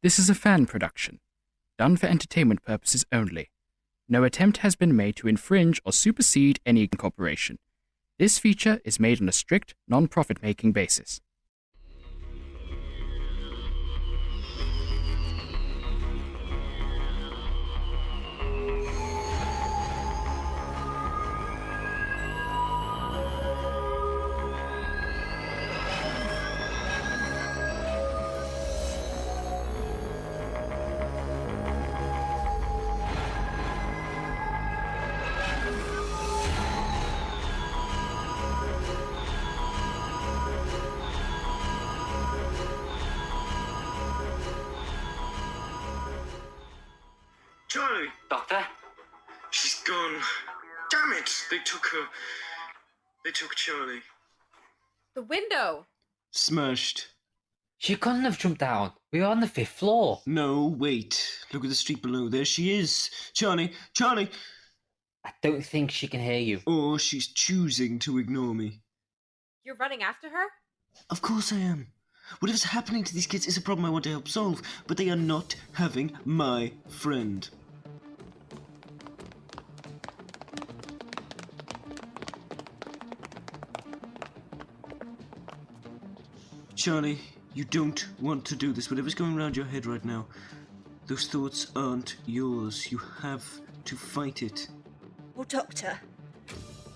This is a fan production, done for entertainment purposes only. No attempt has been made to infringe or supersede any corporation. This feature is made on a strict, non-profit making basis. Charlie! Doctor? She's gone. Damn it! They took her. They took Charlie. The window! Smashed. She couldn't have jumped down. We were on the 5th floor. No, wait. Look at the street below. There she is. Charlie! Charlie! I don't think she can hear you. Or she's choosing to ignore me. You're running after her? Of course I am. Whatever's happening to these kids is a problem I want to help solve, but they are not having my friend. Charlie, you don't want to do this. Whatever's going around your head right now, those thoughts aren't yours. You have to fight it. Well, Doctor,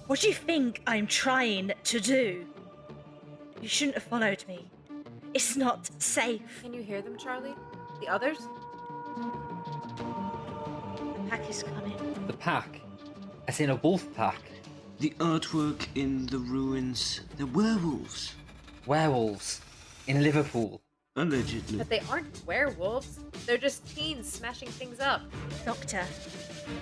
what do you think I'm trying to do? You shouldn't have followed me. It's not safe. Can you hear them, Charlie? The others? The pack is coming. The pack? As in a wolf pack? The artwork in the ruins, they're werewolves. Werewolves. In Liverpool. Allegedly. But they aren't werewolves. They're just teens smashing things up. Doctor,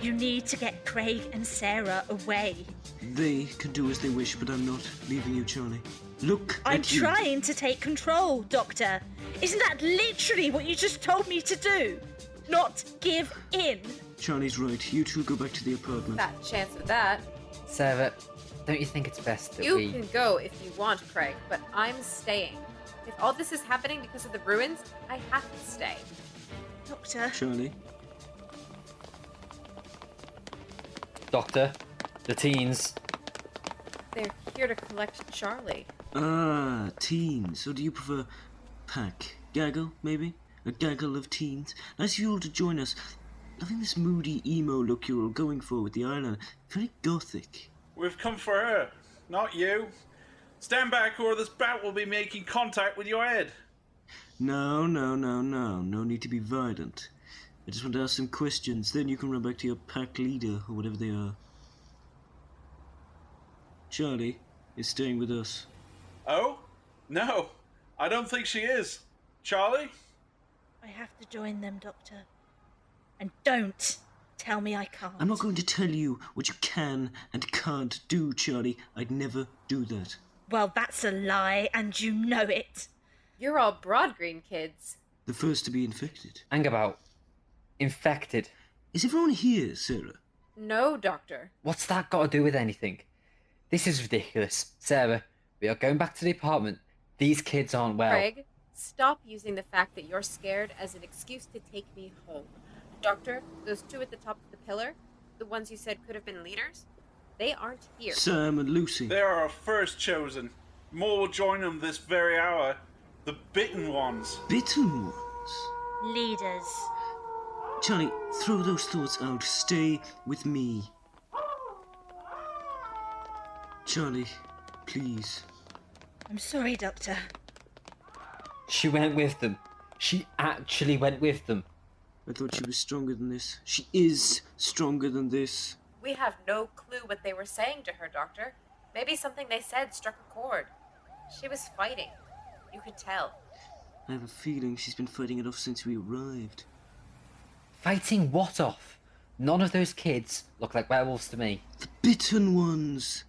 you need to get Craig and Sarah away. They can do as they wish, but I'm not leaving you, Charlie. Look I'm at you. trying to take control, Doctor. Isn't that literally what you just told me to do? Not give in. Charlie's right. You two go back to the apartment. Fat chance of that. Sarah, don't you think it's best that You we... can go if you want, Craig, but I'm staying. If all this is happening because of the ruins, I have to stay. Doctor, Charlie? Doctor, the teens. They're here to collect Charlie. Ah, teens. So do you prefer pack? Gaggle, maybe? A gaggle of teens? Nice of you all to join us. Loving this moody emo look you're all going for with the eyeliner. Very gothic. We've come for her, not you. Stand back or this bat will be making contact with your head. No. No need to be violent. I just want to ask some questions, then you can run back to your pack leader, or whatever they are. Charlie is staying with us. Oh? No, I don't think she is. Charlie? I have to join them, Doctor. And don't tell me I can't. I'm not going to tell you what you can and can't do, Charlie. I'd never do that. Well, that's a lie, and you know it. You're all broad green kids. The first to be infected. Hang about. Infected. Is everyone here, Sarah? No, Doctor. What's that got to do with anything? This is ridiculous. Sarah, we are going back to the apartment. These kids aren't well. Craig, stop using the fact that you're scared as an excuse to take me home. Doctor, those two at the top of the pillar, the ones you said could have been leaders, they aren't here. Sam and Lucy. They are our first chosen. More will join them this very hour. The bitten ones. Bitten ones? Leaders. Charlie, throw those thoughts out. Stay with me. Charlie, please. I'm sorry, Doctor. She went with them. She actually went with them. I thought she was stronger than this. She is stronger than this. We have no clue what they were saying to her, Doctor. Maybe something they said struck a chord. She was fighting. You could tell. I have a feeling she's been fighting it off since we arrived. Fighting what off? None of those kids look like werewolves to me. The bitten ones.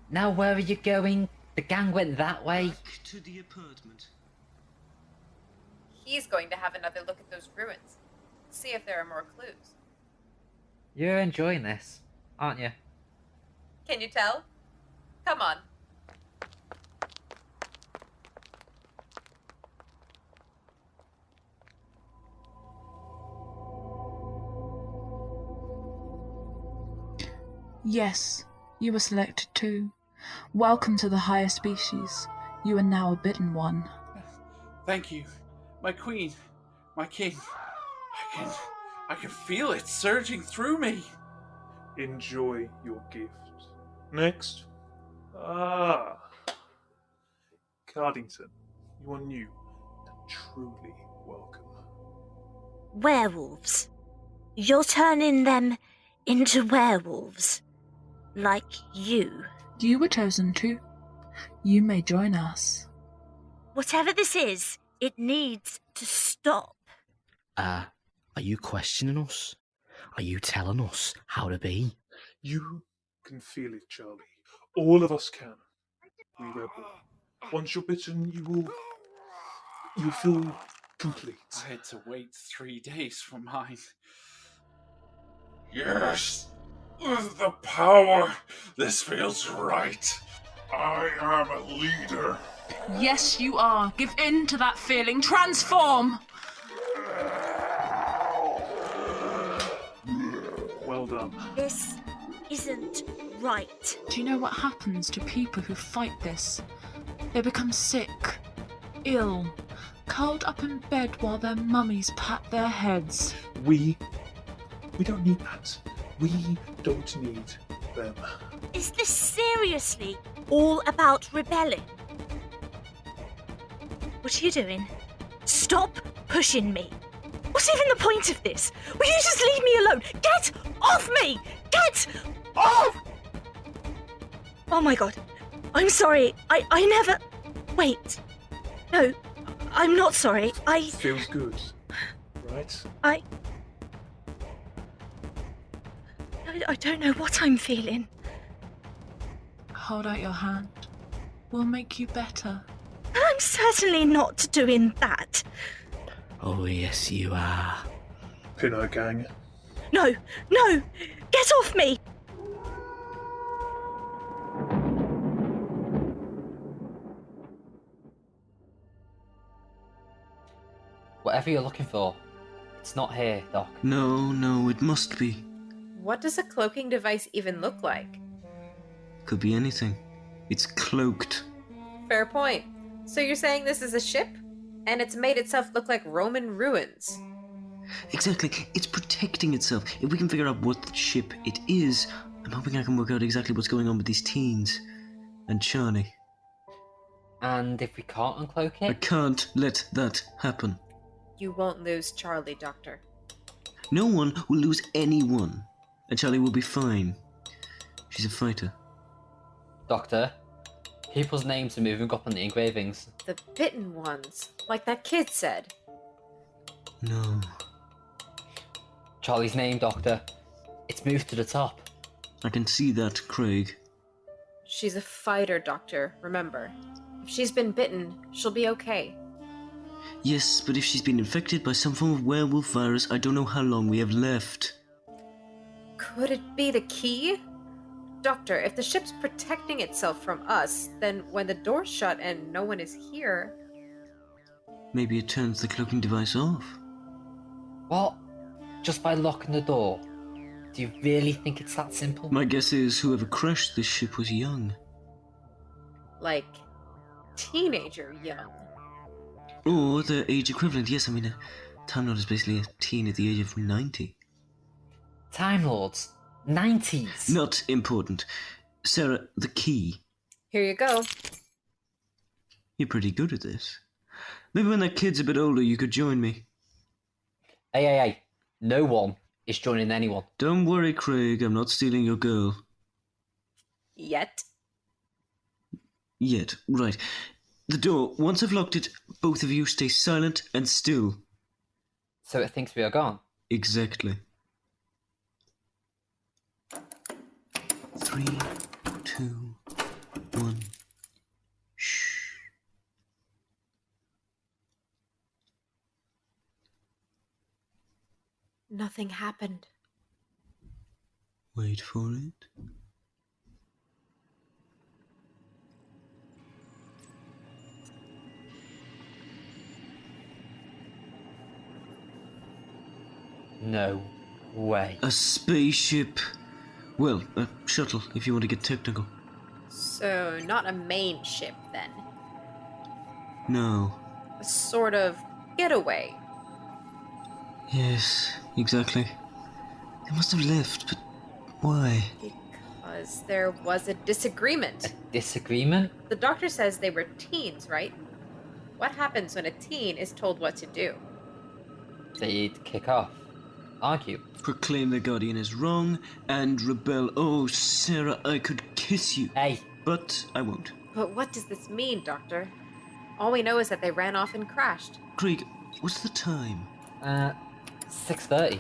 Now where are you going? The gang went that way. Back to the apartment. He's going to have another look at those ruins. See if there are more clues. You're enjoying this, aren't you? Can you tell? Come on. Yes, you were selected too. Welcome to the higher species. You are now a bitten one. Thank you. My queen. My king. I can feel it surging through me. Enjoy your gift. Next. Cardington, you are new and truly welcome. Werewolves. You're turning them into werewolves. Like you. You were chosen to. You may join us. Whatever this is, it needs to stop. Are you questioning us? Are you telling us how to be? You can feel it, Charlie. All of us can. We rebel. Once you're bitten, you'll feel complete. I had to wait 3 days for mine. Yes, with the power, this feels right. I am a leader. Yes, you are. Give in to that feeling. Transform! Well done. This isn't right. Do you know what happens to people who fight this? They become sick, ill, curled up in bed while their mummies pat their heads. We don't need that. We don't need them. Is this seriously all about rebelling? What are you doing? Stop pushing me. What's even the point of this? Will you just leave me alone? Get off me! Get off! Oh my god. I'm sorry. I never... Wait. No, I'm not sorry. Feels good, right? I don't know what I'm feeling. Hold out your hand. We'll make you better. I'm certainly not doing that. Oh, yes, you are. Pinot gang. No, get off me! Whatever you're looking for, it's not here, Doc. No, it must be. What does a cloaking device even look like? Could be anything. It's cloaked. Fair point. So you're saying this is a ship? And it's made itself look like Roman ruins? Exactly. It's protecting itself. If we can figure out what ship it is, I'm hoping I can work out exactly what's going on with these teens. And Charlie. And if we can't uncloak I it? can't let that happen. You won't lose Charlie, Doctor. No one will lose anyone. And Charlie will be fine. She's a fighter. Doctor, people's names are moving up on the engravings. The bitten ones, like that kid said. No. Charlie's name, Doctor. It's moved to the top. I can see that, Craig. She's a fighter, Doctor, remember. If she's been bitten, she'll be okay. Yes, but if she's been infected by some form of werewolf virus, I don't know how long we have left. Could it be the key? Doctor, if the ship's protecting itself from us, then when the door's shut and no one is here... Maybe it turns the cloaking device off. What? Just by locking the door? Do you really think it's that simple? My guess is whoever crashed this ship was young. like, teenager young. Or the age equivalent, yes, I mean, a Time Lord is basically a teen at the age of 90. Time Lords? 90s? Not important. Sarah, the key. Here you go. You're pretty good at this. Maybe when that kid's a bit older, you could join me. Hey. No one is joining anyone. Don't worry, Craig, I'm not stealing your girl. Yet. Yet, right. The door, once I've locked it, both of you stay silent and still. So it thinks we are gone? Exactly. 3, 2, 1. Shh. Nothing happened. Wait for it. No way. A spaceship Well, a shuttle, if you want to get technical. So, not a main ship, then. No. A sort of getaway. Yes, exactly. They must have left, but why? Because there was a disagreement. A disagreement? The doctor says they were teens, right? What happens when a teen is told what to do? They'd kick off. Argue. Proclaim their guardian is wrong and rebel. Oh, Sarah, I could kiss you. Hey. But I won't. But what does this mean, Doctor? All we know is that they ran off and crashed. Craig, what's the time? 6:30.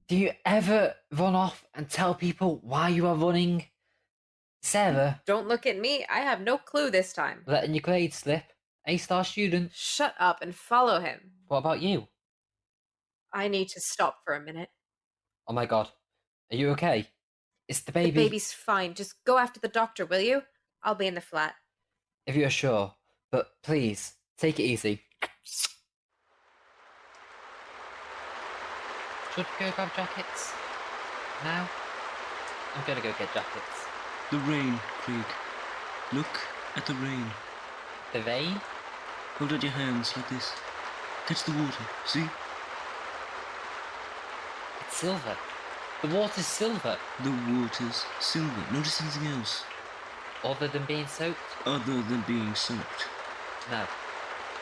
Do you ever run off and tell people why you are running? Sarah? Don't look at me. I have no clue this time. Letting your grades slip. A-star student. Shut up and follow him. What about you? I need to stop for a minute. Oh my god. Are you okay? Is the baby... The baby's fine. Just go after the doctor, will you? I'll be in the flat. If you're sure. But please, take it easy. Should we go grab jackets? Now? I'm gonna go get jackets. The rain, Craig. Look at the rain. The rain? Hold out your hands like this. Catch the water, see? It's silver. The water's silver. The water's silver. Notice anything else? Other than being soaked? Other than being soaked. No.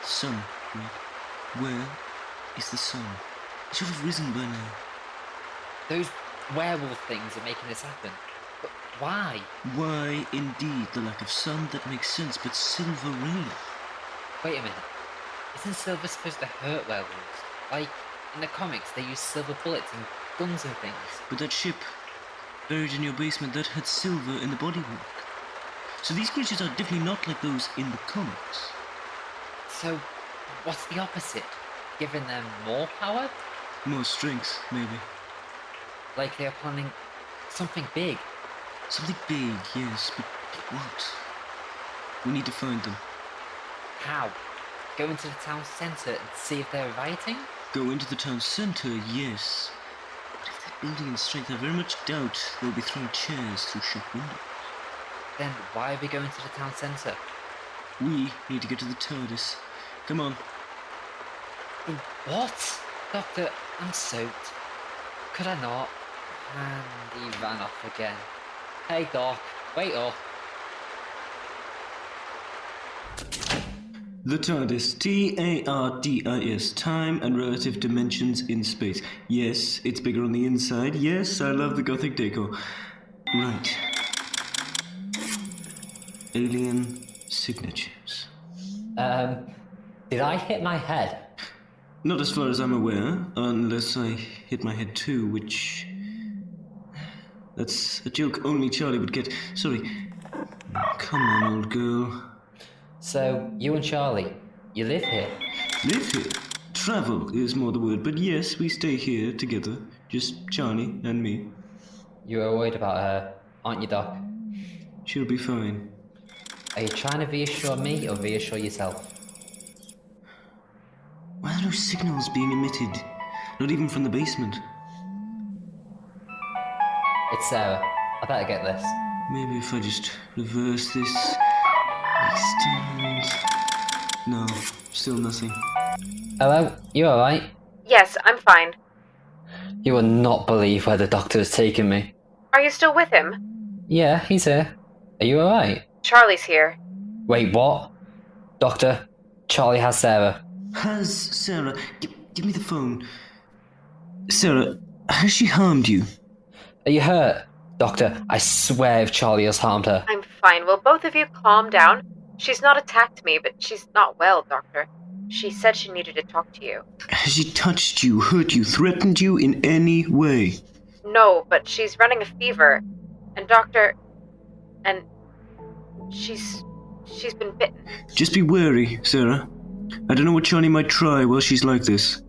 Sun, Craig. Where is the sun? It should have risen by now. Those werewolf things are making this happen. But why? Why, indeed, the lack of sun, that makes sense, but silver rain. Wait a minute. Isn't silver supposed to hurt werewolves? Like, in the comics, they use silver bullets and guns and things. But that ship, buried in your basement, that had silver in the bodywork. So these creatures are definitely not like those in the comics. So, what's the opposite? Giving them more power? More strength, maybe. Like they are planning something big. Something big, yes, but what? We need to find them. How? Go into the town centre and see if they're rioting? Go into the town centre, yes. But if they're building in strength, I very much doubt they'll be throwing chairs through shop windows. Then why are we going to the town centre? We need to get to the TARDIS. Come on. What? Doctor, I'm soaked. Could I not? And he ran off again. Hey Doc, wait up. The TARDIS. TARDIS. Time and relative dimensions in space. Yes, it's bigger on the inside. Yes, I love the Gothic decor. Right. Alien signatures. Did I hit my head? Not as far as I'm aware, unless I hit my head too, which... That's a joke only Charlie would get. Sorry. Come on, old girl. So, you and Charlie, you live here? Live here? Travel is more the word, but yes, we stay here together. Just Charlie and me. You are worried about her, aren't you, Doc? She'll be fine. Are you trying to reassure me or reassure yourself? Why are no signals being emitted? Not even from the basement. It's Sarah. I better get this. Maybe if I just reverse this... Extend... No, still nothing. Hello? You alright? Yes, I'm fine. You will not believe where the doctor has taken me. Are you still with him? Yeah, he's here. Are you alright? Charlie's here. Wait, what? Doctor, Charlie has Sarah. Has Sarah... Give me the phone. Sarah, has she harmed you? Are you hurt? Doctor, I swear if Charlie has harmed her. I'm fine. Will both of you calm down? She's not attacked me, but she's not well, Doctor. She said she needed to talk to you. Has she touched you, hurt you, threatened you in any way? No, but she's running a fever. And Doctor... And... She's been bitten. Just be wary, Sarah. I don't know what Charlie might try while she's like this.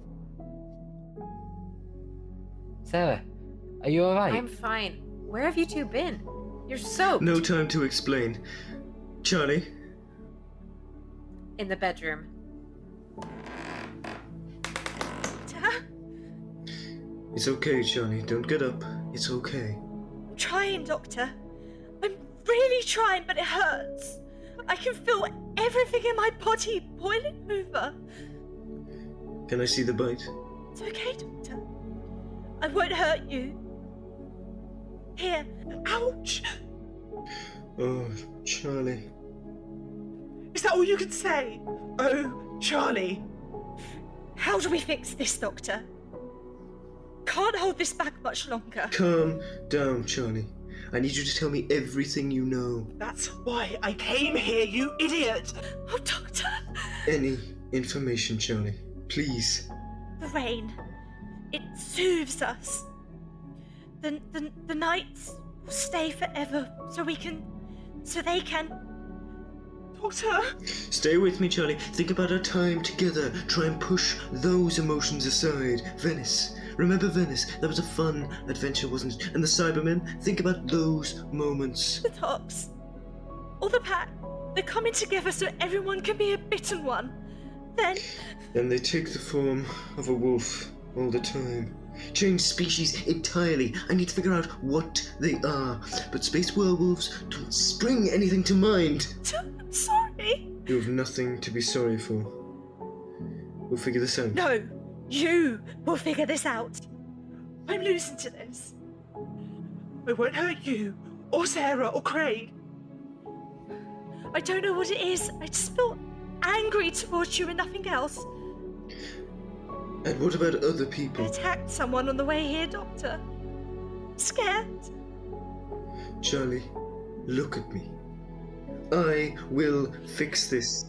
Sarah, are you alright? I'm fine. Where have you two been? You're soaked. No time to explain. Charlie? In the bedroom. It's okay, Charlie. Don't get up. It's okay. I'm trying, Doctor. I'm really trying, but it hurts. I can feel everything in my body boiling over. Can I see the bite? It's okay, Doctor. I won't hurt you. Here. Ouch! Oh, Charlie. Is that all you can say? Oh, Charlie. How do we fix this, Doctor? Can't hold this back much longer. Calm down, Charlie. I need you to tell me everything you know. That's why I came here, you idiot! Oh, Doctor! Any information, Charlie. Please. The rain. It soothes us. The nights will stay forever so they can... Doctor! Stay with me, Charlie. Think about our time together. Try and push those emotions aside. Venice. Remember Venice? That was a fun adventure, wasn't it? And the Cybermen? Think about those moments. The dogs. Or the pack. They're coming together so everyone can be a bitten one. Then they take the form of a wolf all the time. Change species entirely. I need to figure out what they are. But space werewolves don't spring anything to mind. I'm sorry. You have nothing to be sorry for. We'll figure this out. No, you will figure this out. I'm losing to this. I won't hurt you, or Sarah, or Craig. I don't know what it is. I just feel angry towards you and nothing else. And what about other I people? attacked someone on the way here, Doctor. Scared. Charlie, look at me. I will fix this.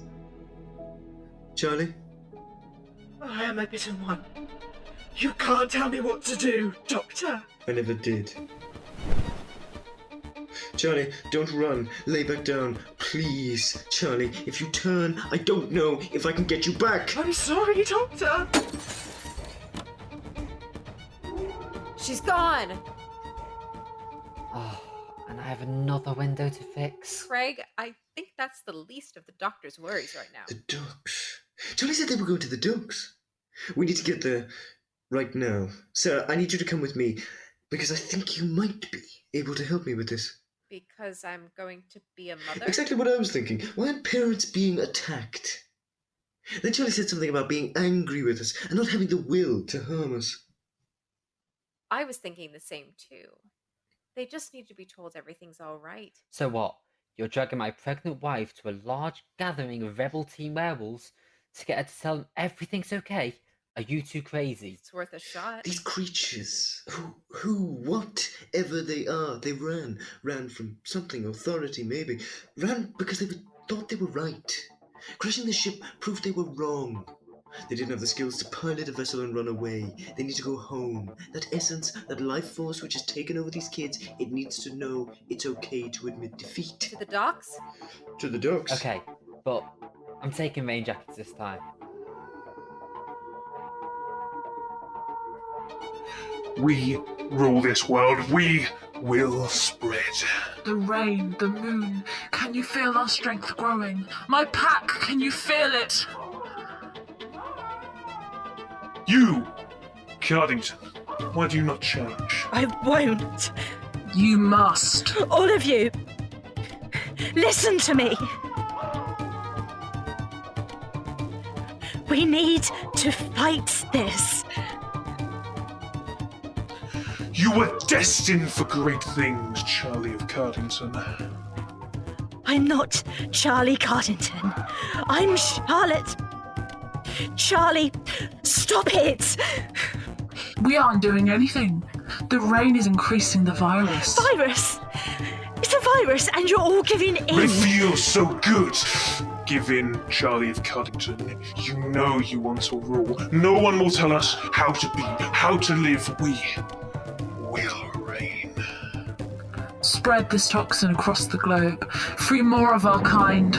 Charlie? I am a bitten one. You can't tell me what to do, Doctor. I never did. Charlie, don't run. Lay back down. Please, Charlie. If you turn, I don't know if I can get you back. I'm sorry, Doctor. She's gone! Oh, and I have another window to fix. Craig, I think that's the least of the doctor's worries right now. The ducks. Charlie said they were going to the ducks. We need to get there right now. Sarah, I need you to come with me because I think you might be able to help me with this. Because I'm going to be a mother? Exactly what I was thinking. Why aren't parents being attacked? Then Charlie said something about being angry with us and not having the will to harm us. I was thinking the same too. They just need to be told everything's all right. So what? You're dragging my pregnant wife to a large gathering of rebel team werewolves to get her to tell them everything's okay? Are you too crazy? It's worth a shot. These creatures, whatever they are, they ran from something, authority maybe, ran because they thought they were right. Crashing the ship proved they were wrong. They didn't have the skills to pilot a vessel and run away. They need to go home. That essence, that life force which has taken over these kids, it needs to know it's okay to admit defeat. To the docks? To the docks. Okay, but I'm taking rain jackets this time. We rule this world. We will spread. The rain, the moon. Can you feel our strength growing? My pack, can you feel it? You, Cardington, why do you not challenge? I won't. You must. All of you, listen to me. We need to fight this. You were destined for great things, Charley of Cardington. I'm not Charlie Cardington. I'm Charlotte. Charlie, stop it! We aren't doing anything. The rain is increasing the virus. Virus? It's a virus and you're all giving in. It feels so good. Give in, Charley of Cardington. You know you want to rule. No one will tell us how to be, how to live. We will reign. Spread this toxin across the globe. Free more of our kind.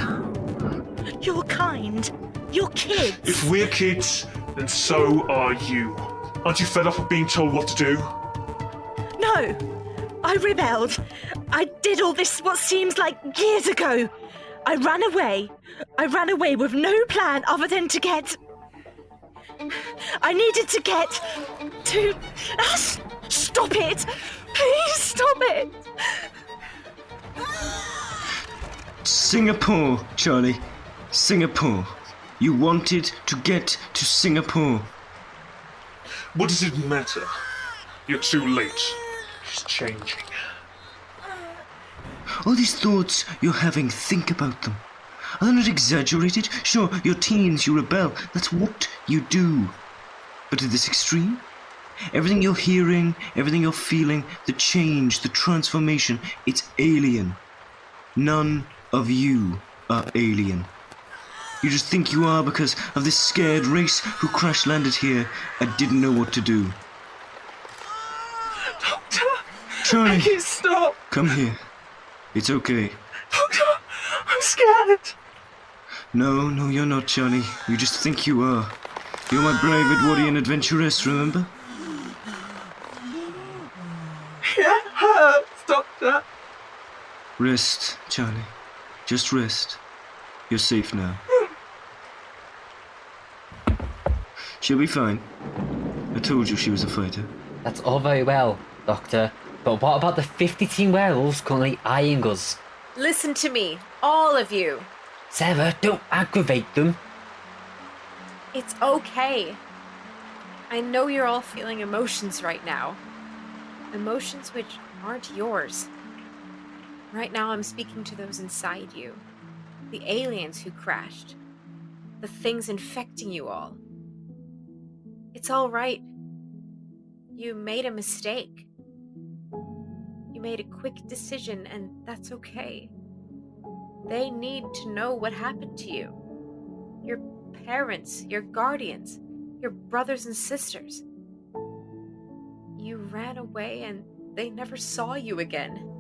Your kind? Your kids? If we're kids, then so are you. Aren't you fed up of being told what to do? No. I rebelled. I did all this what seems like years ago. I ran away. I ran away with no plan other than to get I needed to get to... Stop it! Please stop it! Singapore, Charlie. Singapore. You wanted to get to Singapore. What does it matter? You're too late. She's changing. All these thoughts you're having, think about them. Are they not exaggerated? Sure, you're teens, you rebel. That's what you do. But to this extreme? Everything you're hearing, everything you're feeling, the change, the transformation, it's alien. None of you are alien. You just think you are because of this scared race who crash-landed here and didn't know what to do. Doctor! Charlie! Make it stop! Come here. It's okay. Doctor! I'm scared! No, you're not, Charlie. You just think you are. You're my brave Edwardian adventuress, remember? It hurts, Doctor! Rest, Charlie. Just rest. You're safe now. She'll be fine. I told you she was a fighter. That's all very well, Doctor. But what about the 50 teen werewolves currently eyeing us? Listen to me, all of you. Sarah, don't aggravate them. It's okay. I know you're all feeling emotions right now. Emotions which aren't yours. Right now I'm speaking to those inside you. The aliens who crashed. The things infecting you all. It's all right. You made a mistake. You made a quick decision, and that's okay. They need to know what happened to you. Your parents, your guardians, your brothers and sisters. You ran away and they never saw you again.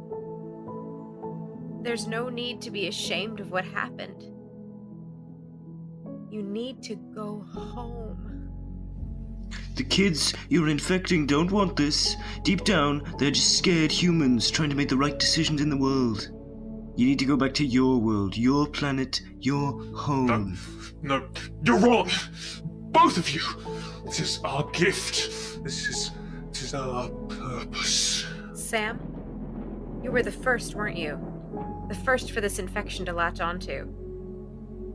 There's no need to be ashamed of what happened. You need to go home. The kids you're infecting don't want this. Deep down, they're just scared humans trying to make the right decisions in the world. You need to go back to your world, your planet, your home. No, you're wrong. Both of you. This is our gift. This is our purpose. Sam, you were the first, weren't you? The first for this infection to latch onto.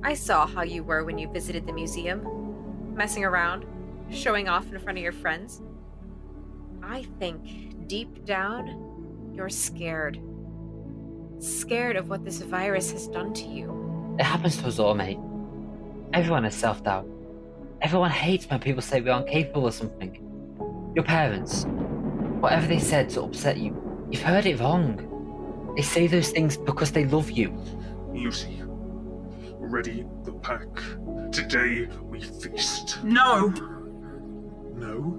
I saw how you were when you visited the museum, messing around, showing off in front of your friends. I think, deep down, you're scared. Scared of what this virus has done to you. It happens to us all, mate. Everyone has self-doubt. Everyone hates when people say we're incapable of something. Your parents, whatever they said to upset you, you've heard it wrong. They say those things because they love you. Lucy, ready the pack. Today we feast. No! No?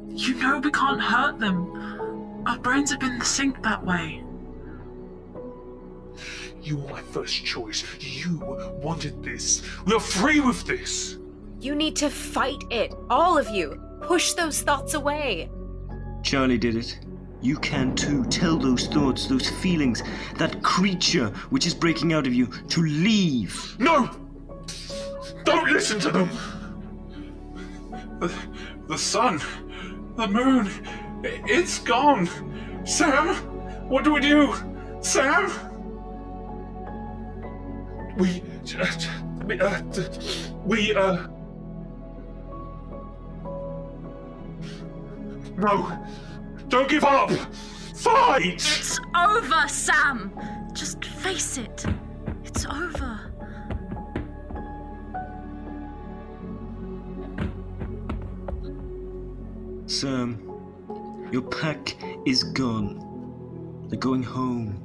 You know we can't hurt them. Our brains have been synced that way. You were my first choice. You wanted this. We are free with this. You need to fight it, all of you. Push those thoughts away. Charlie did it. You can too. Tell those thoughts, those feelings, that creature which is breaking out of you to leave. No! Don't listen to them! The sun, the moon, it's gone. Sam, what do we do? Sam? No! Don't give up! Fight! It's over, Sam! Just face it. It's over. Sam, your pack is gone. They're going home.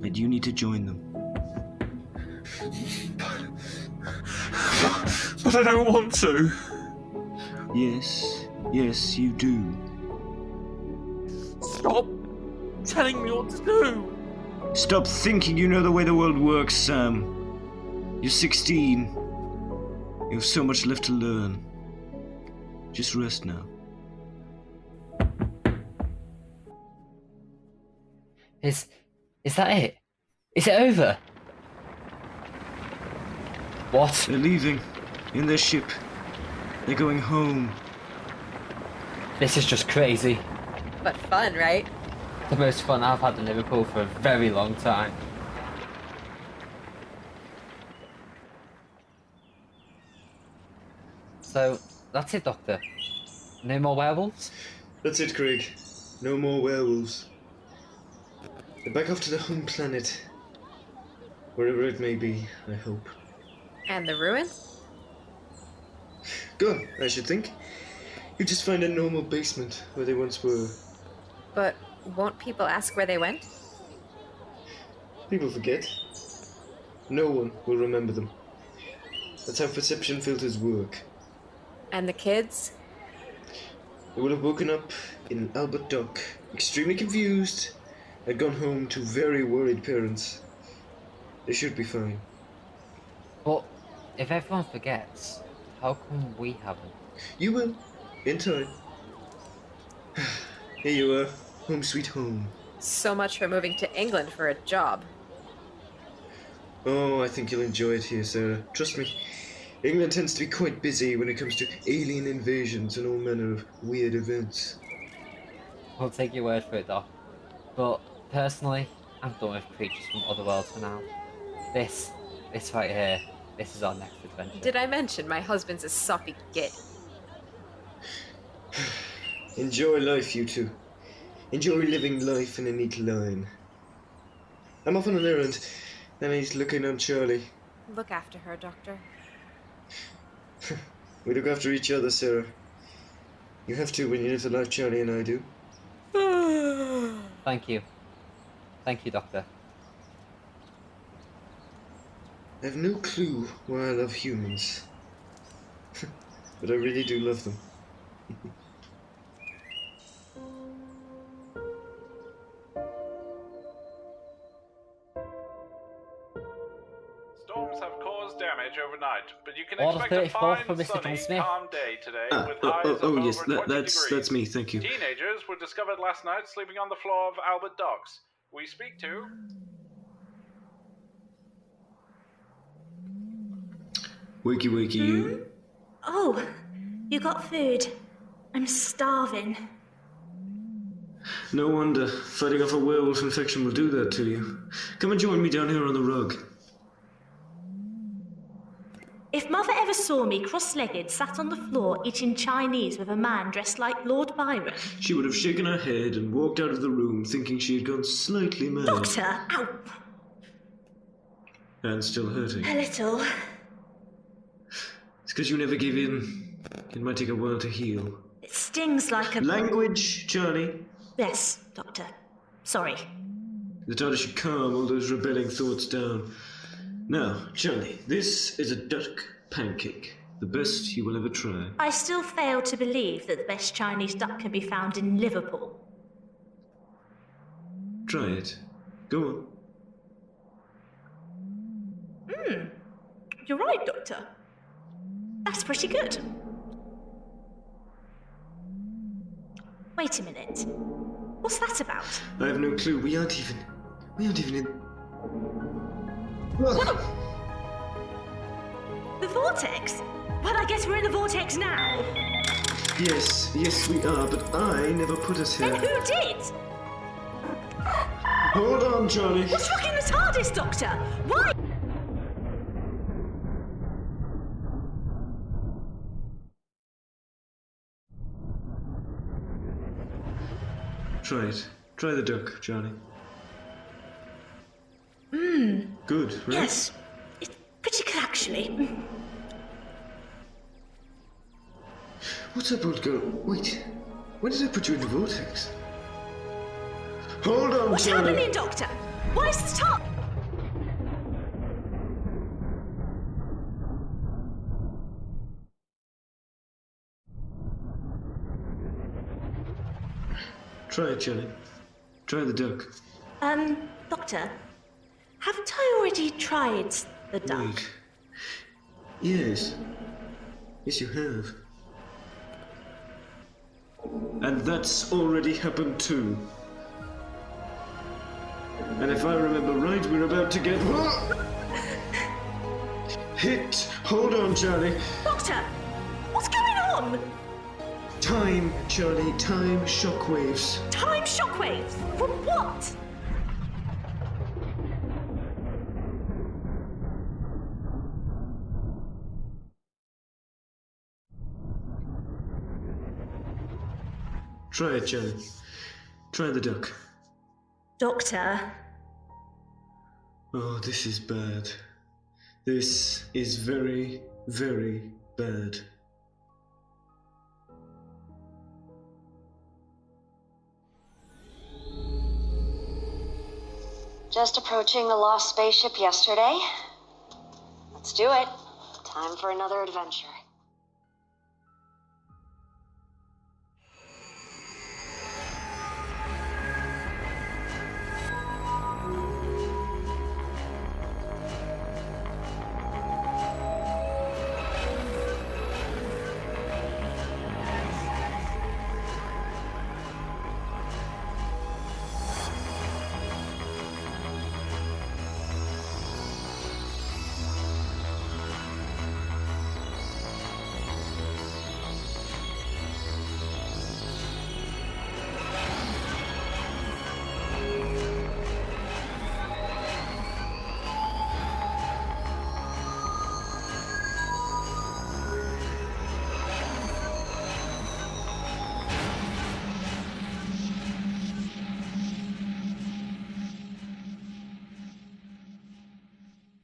And you need to join them. But I don't want to. Yes, you do. Stop telling me what to do. Stop thinking you know the way the world works, Sam. You're 16. You have so much left to learn. Just rest now. Is that it? Is it over? What? They're leaving in their ship. They're going home. This is just crazy. But fun, right? The most fun I've had in Liverpool for a very long time. So, that's it, Doctor. No more werewolves? That's it, Craig. No more werewolves. They're back off to the home planet. Wherever it may be, I hope. And the ruin? Gone, I should think. You just find a normal basement where they once were. But won't people ask where they went? People forget. No one will remember them. That's how perception filters work. And the kids? They will have woken up in Albert Dock, extremely confused, and gone home to very worried parents. They should be fine. But if everyone forgets, how come we haven't? You will, in time. Here you are, home sweet home. So much for moving to England for a job. Oh, I think you'll enjoy it here, Sarah. Trust me. England tends to be quite busy when it comes to alien invasions and all manner of weird events. I'll take your word for it, Doc. But personally, I'm done with creatures from other worlds for now. This right here, this is our next adventure. Did I mention my husband's a soppy git? Enjoy life, you two. Enjoy living life in a neat line. I'm off on an errand, and he's looking on Charlie. Look after her, Doctor. We look after each other, Sarah. You have to when you live the life Charlie and I do. Thank you. Thank you, Doctor. I have no clue why I love humans. But I really do love them. Storms have caused damage overnight, but you can Order expect a 34 fine, for Mr. sunny, John Smith. calm day today with Oh, highs of yes, over 20 that's degrees. me, thank you. Teenagers were discovered last night sleeping on the floor of Albert Docks. We speak to... Wakey, wakey, you. Oh, you got food. I'm starving. No wonder. Fighting off a werewolf infection will do that to you. Come and join me down here on the rug. If Mother ever saw me cross-legged sat on the floor eating Chinese with a man dressed like Lord Byron... She would have shaken her head and walked out of the room thinking she had gone slightly mad. Doctor, ow! And still hurting. A little. It's because you never give in. It might take a while to heal. It stings like a... Language, Charlie. Yes, Doctor. Sorry. The time should calm all those rebelling thoughts down. Now, Charlie, this is a duck pancake. The best you will ever try. I still fail to believe that the best Chinese duck can be found in Liverpool. Try it. Go on. You're right, Doctor. That's pretty good. Wait a minute. What's that about? I have no clue. We aren't even in... The vortex? Well, I guess we're in the vortex now. Yes, we are, but I never put us here. Then who did? Hold on, Charlie. What's rocking the TARDIS, Doctor? Why? Try it. Try the duck, Charlie. Good, right? Yes. It's pretty good, actually. What's up, old girl? Wait. When did I put you in the vortex? Hold on, What's Charlie. happening, Doctor? Why is the top? Try it, Charlie. Try the duck. Doctor, haven't I already tried the duck? Wait. Yes. Yes, you have. And that's already happened too. And if I remember right, we're about to get... Hit! Hold on, Charlie. Doctor, what's going on? Time, Charlie, time shockwaves. Time shockwaves? From what? Try it, Charlie. Try the duck. Doctor. Oh, this is bad. This is very, very bad. Just approaching the lost spaceship yesterday. Let's do it. Time for another adventure.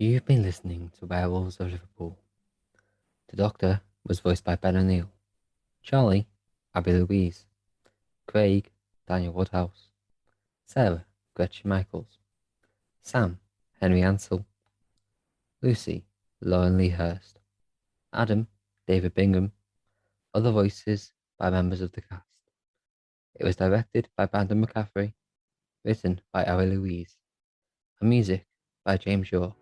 You've been listening to Werewolves of Liverpool. The Doctor was voiced by Ben O'Neill, Charley Abi Louise, Craig Daniel Woodhouse, Sarah Gretchen Michaels, Sam Henry Ansell, Lucy Lauren Lee Hirst, Adam David Bingham. Other voices by members of the cast. It was directed by Brandon McCaffrey, written by Abi Louise, and music by James York.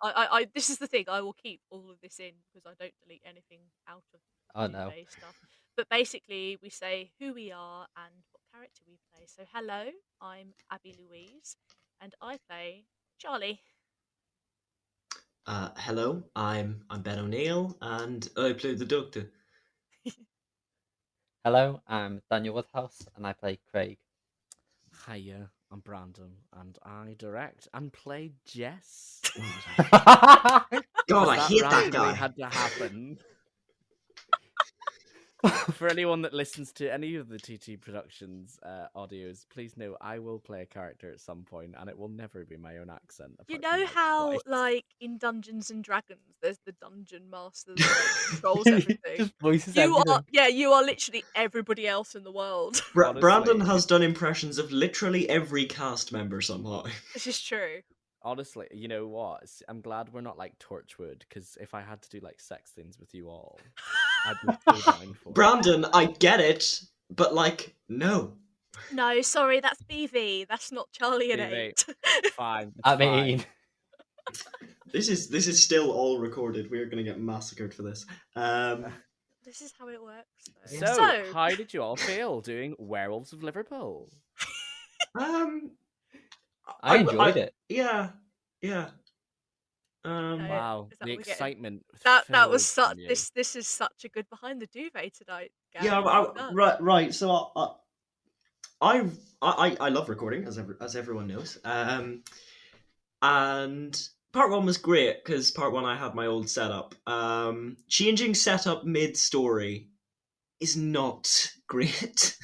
I this is the thing. I will keep all of this in because I don't delete anything out of stuff. But basically, we say who we are and what character we play. So, hello, I'm Abi Louise, and I play Charlie. Hello, I'm Ben O'Neill, and I play the Doctor. Hello, I'm Daniel Woodhouse, and I play Craig. Hiya, I'm Brandon, and I direct and play Jess. God, I hate that guy. Had to happen. For anyone that listens to any of the TT Productions audios, please know I will play a character at some point, and it will never be my own accent. You know how, twice. like, in Dungeons and Dragons, there's the Dungeon Master that controls everything? Just voices you everything. you are literally everybody else in the world. Brandon has done impressions of literally every cast member somehow. This is true. Honestly, you know what? I'm glad we're not like Torchwood, because if I had to do like sex things with you all, I'd be so down for it. Brandon, I get it, but like, no. No, sorry, that's BV. That's not Charlie and BV. 8. Fine. I mean, This is still all recorded. We are going to get massacred for this. This is how it works. So, how did you all feel doing Werewolves of Liverpool? I enjoyed it. Yeah. Wow, Is that the what we're getting? excitement. That was filled such. from you. This is such a good behind the duvet tonight. Gary. Yeah, Well done. right. So I love recording, as everyone knows. And part one was great because part one I had my old setup. Changing setup mid-story is not great.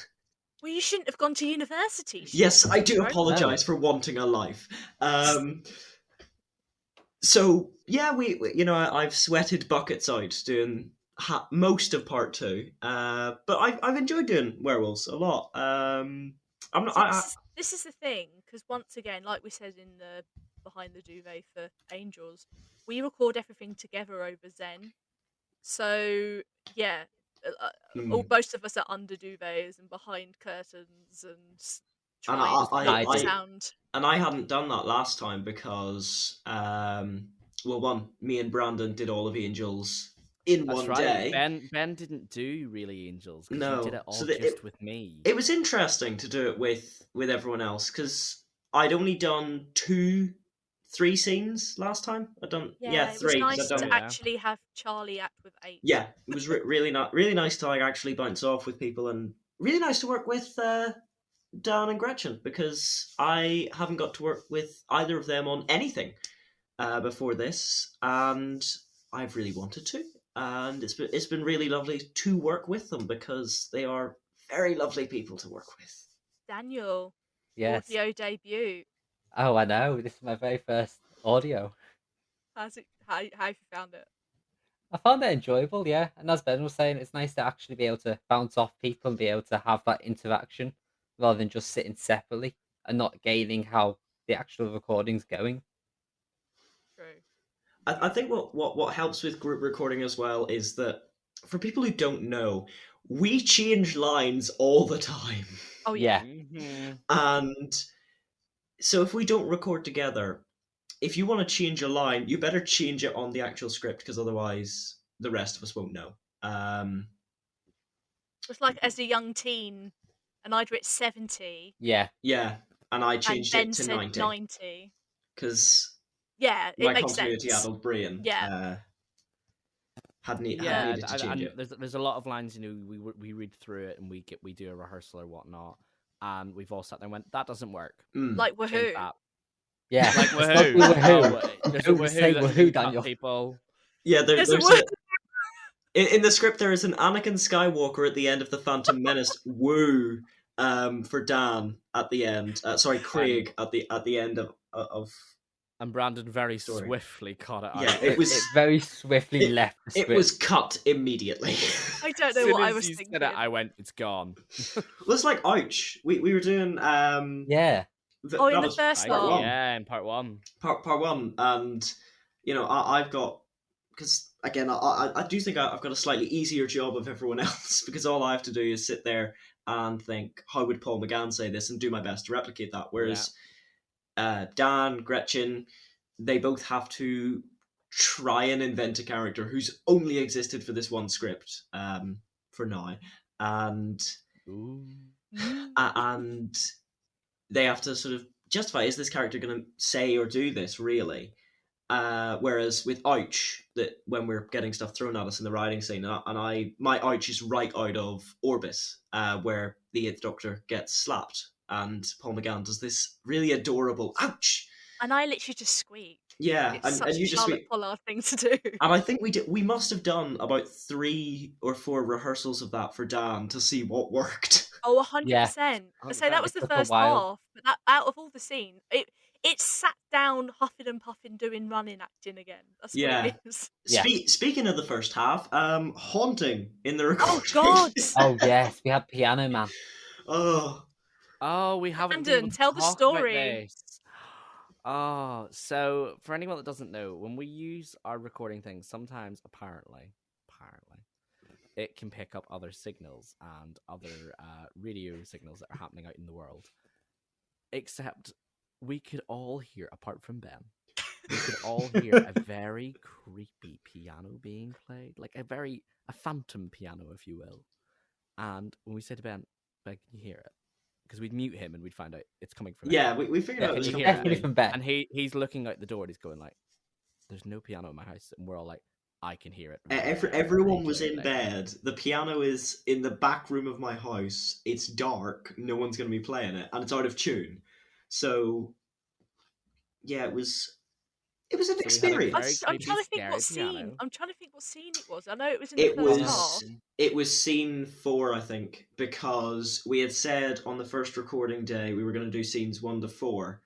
Well, you shouldn't have gone to university. Yes, I do right? apologise for wanting a life. So yeah, we I've sweated buckets out doing most of part two, but I've enjoyed doing Werewolves a lot. This is the thing, because once again, like we said in the behind the duvet for Angels, we record everything together over Zen. So yeah, most of us are under duvets and behind curtains and trying to make the sound. And I hadn't done that last time because, me and Brandon did all of Angels in That's one right. day. Ben didn't do really Angels. No, he did it all so just with me. It was interesting to do it with everyone else because I'd only done 3 scenes last time. I'd done Yeah, it was 3. 'cause nice I'd done, to actually have Charlie act with H. yeah, it was really nice to like actually bounce off with people, and really nice to work with Dan and Gretchen, because I haven't got to work with either of them on anything before this, and I've really wanted to, and it's been really lovely to work with them because they are very lovely people to work with. Daniel, Yes. audio debut. Oh, I know. This is my very first audio. How's it? How have you found it? I found it enjoyable, yeah. And as Ben was saying, it's nice to actually be able to bounce off people and be able to have that interaction rather than just sitting separately and not gaining how the actual recording's going. True. I think what helps with group recording as well is that for people who don't know, we change lines all the time. Oh yeah. And so if we don't record together, if you want to change a line, you better change it on the actual script, because otherwise the rest of us won't know. It's like as a young teen, and I'd written 70. Yeah. Yeah, and I changed Ben it to said 90. 90. Because yeah, it my makes continuity sense. adult brain had needed to change it. There's a lot of lines, we read through it and we do a rehearsal or whatnot, and we've all sat there and went, that doesn't work. Like Change woohoo. that. Yeah. Like Woohoo. woohoo. There's a Don't woohoo say that woohoo, you cut Daniel. people. Yeah, There's there's a in the script there is an Anakin Skywalker at the end of the Phantom Menace woo for Dan at the end. Sorry, Craig at the end of. And Brandon very swiftly cut it out. Yeah, it was very swiftly left the script. It was cut immediately. I don't know As soon what I as was you thinking. said it, I went, it's gone. Well, it's like ouch. We were doing yeah. Oh, in the first part one. one. Yeah, in part 1. Part 1, and I've got, because again I do think I've got a slightly easier job of everyone else, because all I have to do is sit there and think, how would Paul McGann say this, and do my best to replicate that. Whereas Dan, Gretchen, they both have to try and invent a character who's only existed for this one script for now, and they have to sort of justify, is this character going to say or do this really? Whereas with ouch, that when we're getting stuff thrown at us in the writing scene, my ouch is right out of Orbis, where the 8th Doctor gets slapped, and Paul McGann does this really adorable ouch. And I literally just squeak. Yeah, It's such and you a just Charlotte squeak. Pollard thing to do. And I think we must have done about 3 or 4 rehearsals of that for Dan to see what worked. Oh, 100%. Yeah. So that was the It took a first while. half. But that, out of all the scene, it sat down, huffing and puffing, doing running acting again. That's what it is. Yeah. Speaking of the first half, haunting in the recording. Oh, God! Oh, yes. We had Piano Man. Oh, we haven't been Brandon, able to tell the talk about story. this. Oh, so for anyone that doesn't know, when we use our recording things, sometimes apparently, it can pick up other signals and other radio signals that are happening out in the world. Except we could all hear, apart from Ben, we could all hear a very creepy piano being played, like a phantom piano, if you will. And when we said to Ben, can you hear it? Because we'd mute him and we'd find out it's coming from him. Yeah, we figured out it was coming definitely from Ben. And he's looking out the door and he's going like, there's no piano in my house. And we're all like, I can hear it. Everyone was in bed. The piano is in the back room of my house. It's dark. No one's going to be playing it. And it's out of tune. So, yeah, it was an experience. I'm trying to think what scene. I'm trying to think what scene it was. I know it was in the first half. It was scene 4, I think, because we had said on the first recording day we were going to do scenes 1 to 4,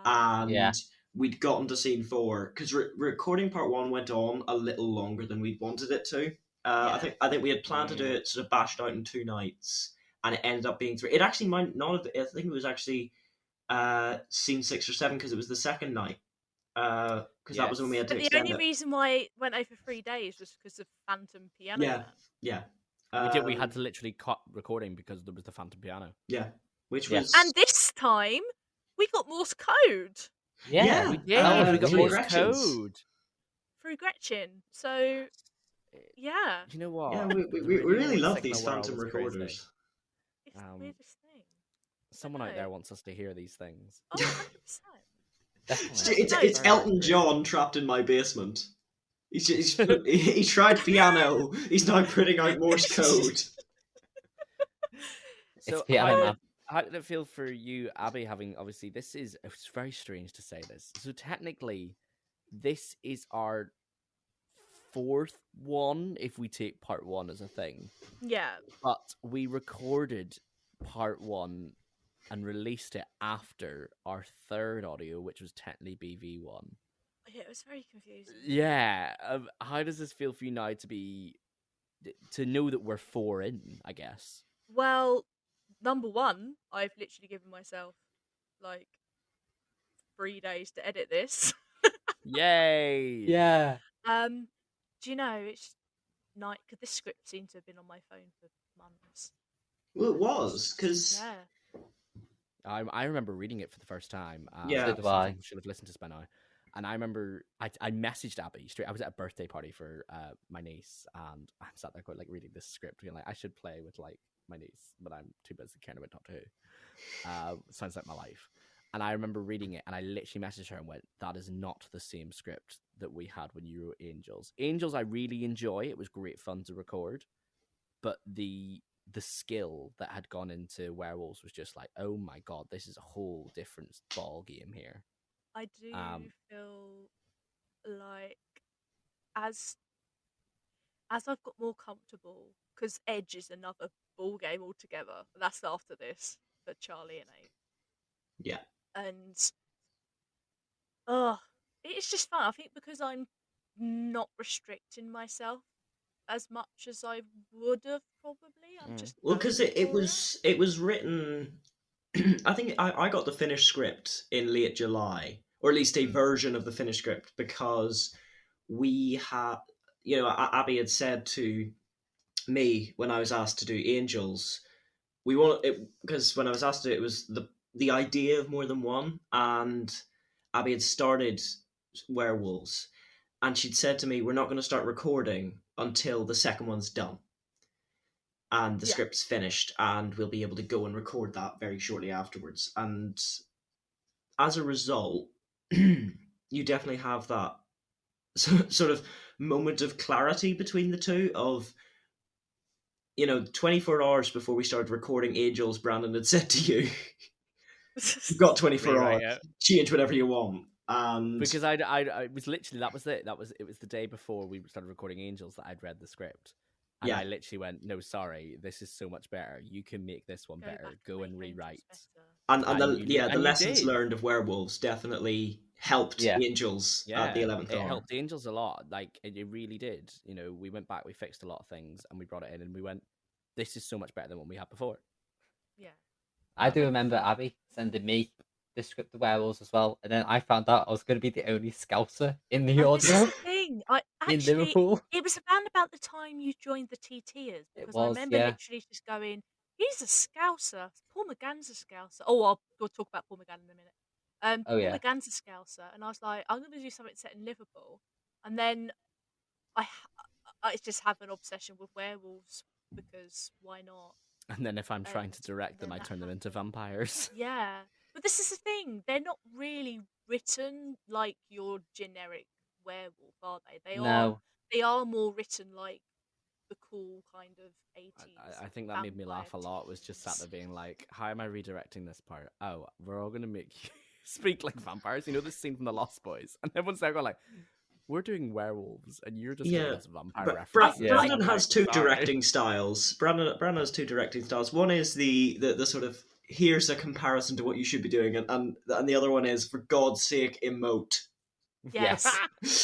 and we'd gotten to scene 4 because recording part 1 went on a little longer than we'd wanted it to. I think we had planned to do it sort of bashed out in 2 nights, and it ended up being 3. It actually might not have. I think it was actually scene 6 or 7 because it was the second night. Because that was when we had to extend it. The only reason why it went over 3 days was because of Phantom Piano Man. Yeah. We had to literally cut recording because there was the phantom piano. Yeah, which was. And this time we got Morse code. Yeah, we did. We got Morse code through Gretchen. So, yeah. Do you know what? Yeah, we really love these phantom recorders. It's the weirdest thing. Someone out there wants us to hear these things. Oh, 100%. Definitely. It's Elton John trapped in my basement. He tried piano. He's now putting out Morse code. So piano, man. how did it feel for you, Abby, having, obviously, it's very strange to say this. So technically, this is our 4th one, if we take part 1 as a thing. Yeah. But we recorded part 1 and released it after our 3rd audio, which was technically BV1. Yeah, it was very confusing. Yeah. How does this feel for you now to know that we're 4 in, I guess? Well, number one, I've literally given myself like 3 days to edit this. Yay! Yeah. Do you know, it's night, because this script seemed to have been on my phone for months. Well, it was, because... Yeah. I remember reading it for the first time. Yeah. So do I. Should have listened to by now. And I remember I messaged Abby straight. I was at a birthday party for my niece, and I'm sat there quite like reading this script, being like, I should play with like my niece, but I'm too busy caring about Doctor Who. Sounds like my life. And I remember reading it, and I literally messaged her and went, "That is not the same script that we had when you wrote Angels. Angels, I really enjoy. It was great fun to record, but the skill that had gone into Werewolves was just like, oh my god, this is a whole different ball game here." I do feel like as I've got more comfortable, because Edge is another ball game altogether. That's after this for Charley and Abe. Yeah. And it's just fun. I think because I'm not restricting myself as much as I would have probably. I'm just because it was written. I think I got the finished script in late July, or at least a version of the finished script, because we had, Abby had said to me when I was asked to do Angels, we want it, because when I was asked to do it, it was the idea of more than one, and Abby had started Werewolves, and she'd said to me, we're not going to start recording until the second one's done and the script's finished, and we'll be able to go and record that very shortly afterwards. And as a result, you definitely have that sort of moment of clarity between the two of, 24 hours before we started recording Angels, Brandon had said to you, you've got 24 hours, change whatever you want. And because I was literally, it was the day before we started recording Angels that I'd read the script. And I literally went, no, sorry, this is so much better. You can make this one better. Go and rewrite. And the lessons learned of Werewolves definitely helped Angels at the 11th hour. It helped Angels a lot. Like, it really did. We went back, we fixed a lot of things, and we brought it in, and we went, this is so much better than what we had before. Yeah. I do remember Abby sending me the script of Werewolves as well, and then I found out I was going to be the only Scouser in the audio. This is the thing. In Liverpool. It was around about the time you joined the TTers, because I remember literally just going, he's a Scouser. Paul McGann's a Scouser. Oh, we'll talk about Paul McGann in a minute. Paul McGann's a Scouser, and I was like, I'm going to do something set in Liverpool, and then I just have an obsession with werewolves, because why not? And then if I'm trying to direct them, I turn them into vampires. Yeah. But this is the thing. They're not really written like your generic werewolf, are they? They are more written like the cool kind of 80s. I think that made me laugh a lot, was just sat there being like, how am I redirecting this part? Oh, we're all going to make you speak like vampires. This scene from The Lost Boys. And everyone's there going like, we're doing werewolves, and you're just giving us vampire references. Brandon has two directing styles. Brandon has two directing styles. One is the sort of, here's a comparison to what you should be doing, and the other one is, for God's sake, emote. Yes.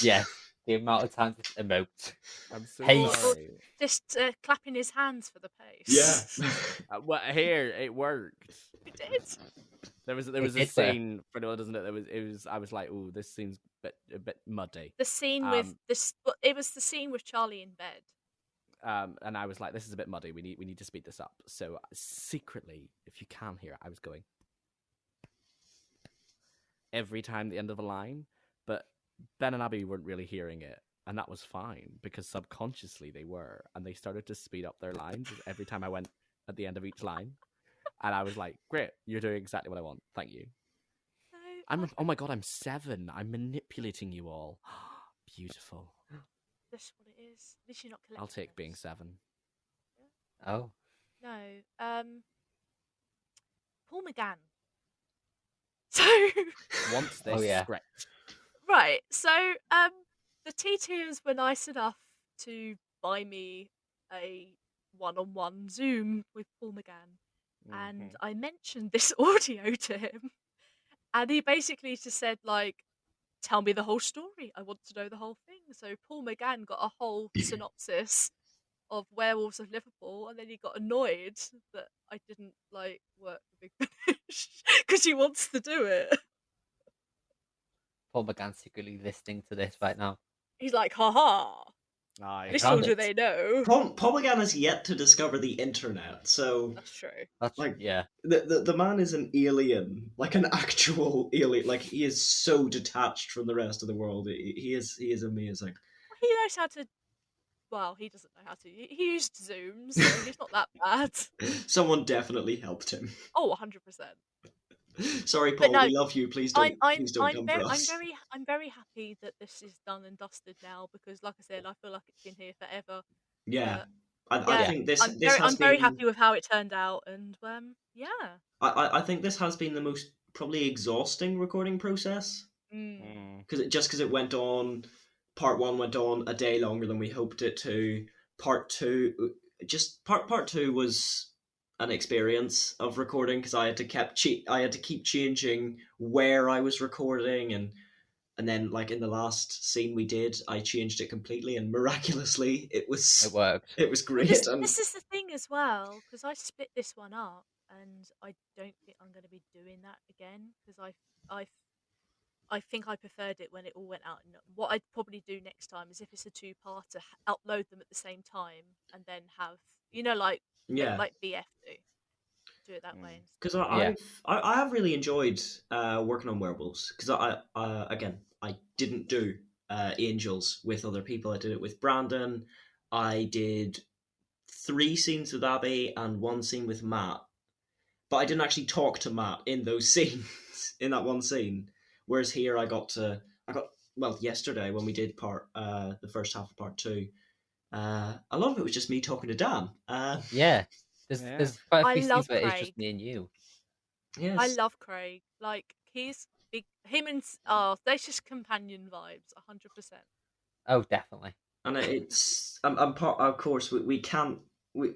Yes. The amount of time to emote. I'm so sorry. Just clapping his hands for the pace. Yeah. Well, here it worked. It did. There was a scene, for anyone doesn't know, it was I was like, oh, this seems a bit muddy. The scene with this, it was the scene with Charley in bed. And I was like, this is a bit muddy. We need to speed this up. So secretly, if you can hear it, I was going every time at the end of a line, but Ben and Abby weren't really hearing it, and that was fine, because subconsciously they were, and they started to speed up their lines every time I went at the end of each line. And I was like, great, you're doing exactly what I want. Thank you. Oh my god, I'm 7. I'm manipulating you all. Beautiful. That's what it is. At least you're not collecting I'll take those. being 7. Oh. No. Paul McGann. So Wants this yeah. script. right. So the T-Tiers were nice enough to buy me a one-on-one Zoom with Paul McGann. And I mentioned this audio to him. And he basically just said, like, tell me the whole story. I want to know the whole thing. So Paul McGann got a whole synopsis of Werewolves of Liverpool, and then he got annoyed that I didn't like work for Big Finish because he wants to do it. Paul McGann's secretly listening to this right now. He's like, haha. Little do they know. Paul McGann has yet to discover the internet, so that's true. That's like yeah. The man is an alien, like an actual alien. Like he is so detached from the rest of the world. He is amazing. He knows how to. Well, he doesn't know how to. He used Zoom, so he's not that bad. Someone definitely helped him. Oh, 100%. Sorry, Paul. No, We love you. Please don't. Please don't come for us. I'm very happy that this is done and dusted now because, like I said, I feel like it's been here forever. Yeah, I think this. I'm very happy with how it turned out, and yeah. I think this has been the most probably exhausting recording process because it went on. Part 1 went on a day longer than we hoped it to. Part 2, part 2 was an experience of recording because I had to keep changing where I was recording, and then like in the last scene we did, I changed it completely, and miraculously it worked. It was great. This is the thing as well, because I split this one up, and I don't think I'm going to be doing that again because I think I preferred it when it all went out. And what I'd probably do next time is if it's a 2-parter, upload them at the same time and then have, like BF do it that way. Because I have really enjoyed working on Werewolves because I didn't do Angels with other people. I did it with Brandon. I did 3 scenes with Abby and 1 scene with Matt, but I didn't actually talk to Matt in those scenes in that 1 scene. Whereas here I got yesterday when we did the first half of part 2, a lot of it was just me talking to Dan. There's quite a few scenes where Craig. it's just me and you. Yes. I love Craig. Like he's big. Him and there's just companion vibes, 100%. Oh, definitely. And it's of course we can't.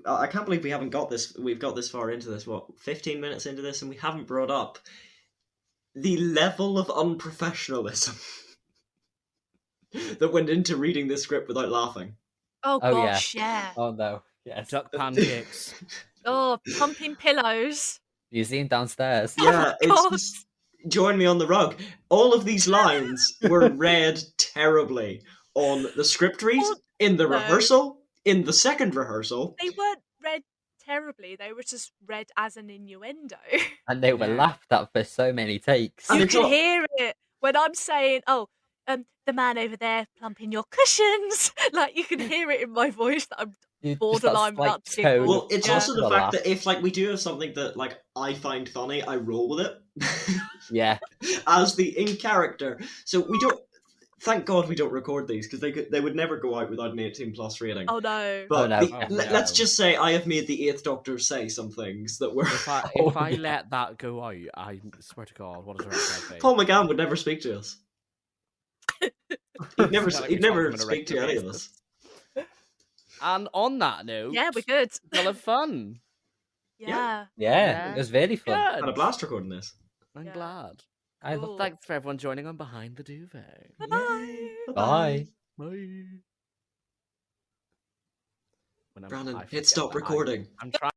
I can't believe we haven't got this. We've got this far into this. 15 minutes into this, and we haven't brought up the level of unprofessionalism that went into reading this script without laughing. Oh gosh, yeah. Oh no, yes. Duck pancakes. Oh, pumping pillows. Museum downstairs. Yeah, it's just, join me on the rug. All of these lines were read terribly on the script read, in the rehearsal, in the second rehearsal. They weren't read terribly. They were just read as an innuendo. And they were laughed at for so many takes. You can hear it when I'm saying, the man over there plumping your cushions. Like, you can hear it in my voice that I'm borderline about to giggle. Well, it's also the fact that if we do have something that I find funny, I roll with it. Yeah. As the in character. So we don't. Thank God we don't record these because they would never go out without an 18+ rating. Oh no! But let's just say I have made the 8th Doctor say some things that were. If I let that go out, I swear to God, what does the rest of Paul McGann would never speak to us. He'd never speak to any of us. And on that note, yeah, we're good. Full of fun. Yeah. It was really fun. Good. Had a blast recording this. I'm glad. Cool. Thanks for everyone joining on Behind the Duvet. Bye-bye. Bye. Bye. Brandon, hit stop recording. I'm trying.